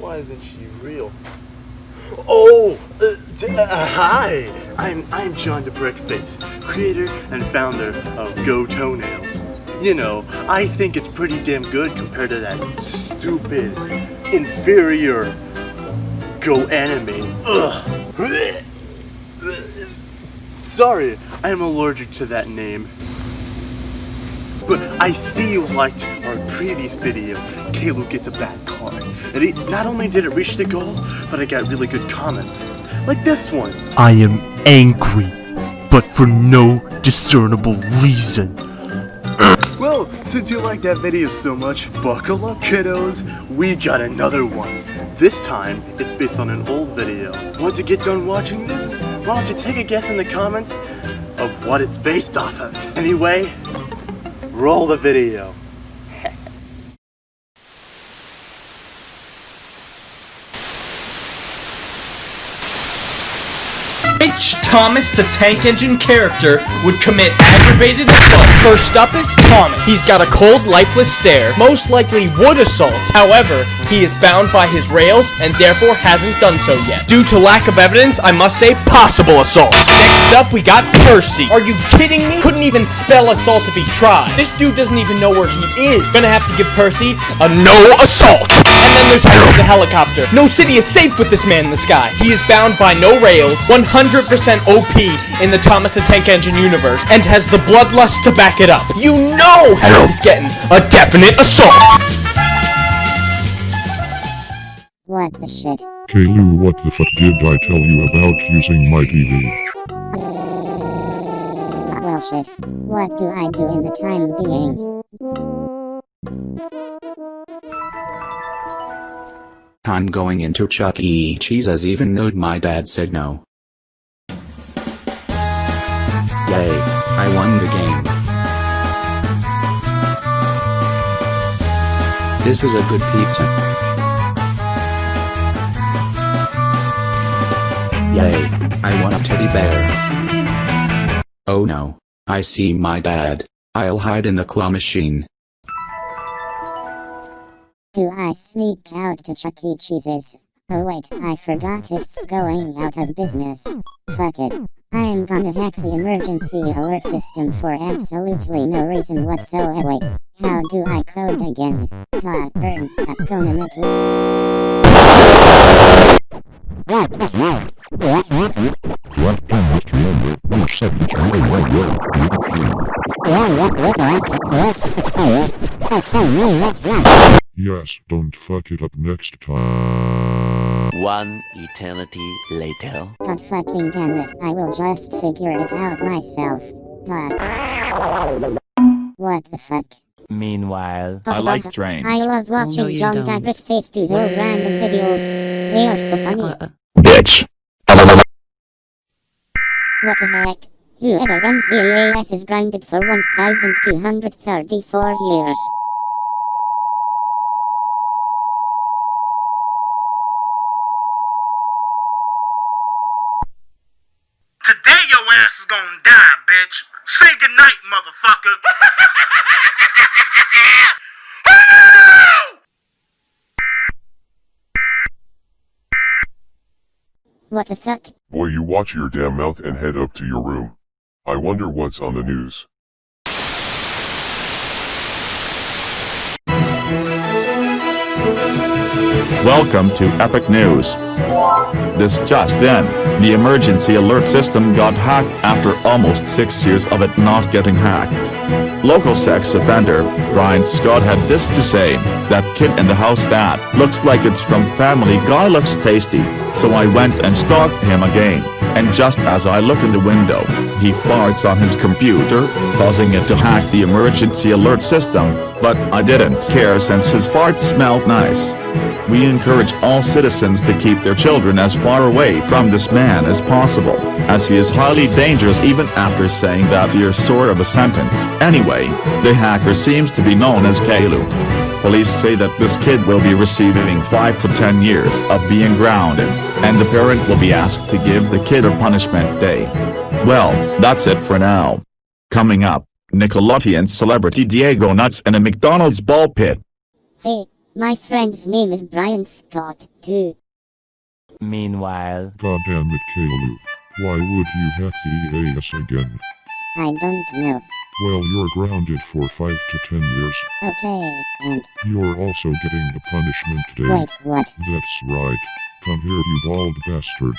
Why isn't she real? Oh, hi. I'm John the Brickface, creator and founder of ToeNails. You know, I think it's pretty damn good compared to that stupid, inferior Go Anime. Ugh. Sorry, I'm allergic to that name. But I see you liked our previous video, Caillou Gets a Bad Car. And not only did it reach the goal, but I got really good comments. Like this one. I am angry, but for no discernible reason. Well, since you liked that video so much, buckle up kiddos, we got another one. This time, it's based on an old video. Once you get done watching this, why don't you take a guess in the comments of what it's based off of. Anyway, roll the video. Which Thomas the Tank Engine character would commit aggravated assault? First up is Thomas. He's got a cold, lifeless stare, most likely would assault. However, he is bound by his rails and therefore hasn't done so yet. Due to lack of evidence, I must say possible assault. Next up, we got Percy. Are you kidding me? Couldn't even spell assault if he tried. This dude doesn't even know where he is. Gonna have to give Percy a no assault. And then there's Harold the helicopter. No city is safe with this man in the sky. He is bound by no rails, 100% OP in the Thomas the Tank Engine universe, and has the bloodlust to back it up. You know Harold's getting a definite assault. What the shit? Caillou, what the fuck did I tell you about using my TV? Well shit. What do I do in the time being? I'm going into Chuck E. Cheese's even though my dad said no. Yay, I won the game. This is a good pizza. Yay, I want a teddy bear. Oh no, I see my dad. I'll hide in the claw machine. Do I sneak out to Chuck E. Cheese's? Oh wait, I forgot it's going out of business. Fuck it. I'm gonna hack the emergency alert system for absolutely no reason whatsoever. Wait, how do I code again? Ha, burn, What happened? What almost remember? You said you Yes, don't fuck it up next time. One eternity later. God fucking damn it, I will just figure it out myself. What the fuck? Meanwhile, I like trains. I love watching No, you John don't. Daggett face do those random videos. They are so funny. Bitch! What the heck? Whoever runs the EAS is grounded for 1,234 years. Today your ass is gonna die, bitch. Say goodnight, motherfucker. What the fuck? Boy, you watch your damn mouth and head up to your room. I wonder what's on the news. Welcome to Epic News. This just in, the emergency alert system got hacked after almost 6 years of it not getting hacked. Local sex offender, Brian Scott had this to say: "That kid in the house that looks like it's from Family Guy looks tasty, so I went and stalked him again, and just as I look in the window, he farts on his computer, causing it to hack the emergency alert system, but I didn't care since his farts smelled nice." We encourage all citizens to keep their children as far away from this man as possible, as he is highly dangerous even after saying that here sort of a sentence. Anyway, the hacker seems to be known as Caillou. Police say that this kid will be receiving 5 to 10 years of being grounded, and the parent will be asked to give the kid a punishment day. Well, that's it for now. Coming up, Nickelodeon celebrity Diego nuts in a McDonald's ball pit. Hey, My friend's name is Brian Scott, too. Meanwhile, God damn it, Caillou. Why would you hack the EAS again? I don't know. Well, you're grounded for 5 to 10 years. Okay, and You're also getting the punishment today. wait, what? That's right. Come here, you bald bastard.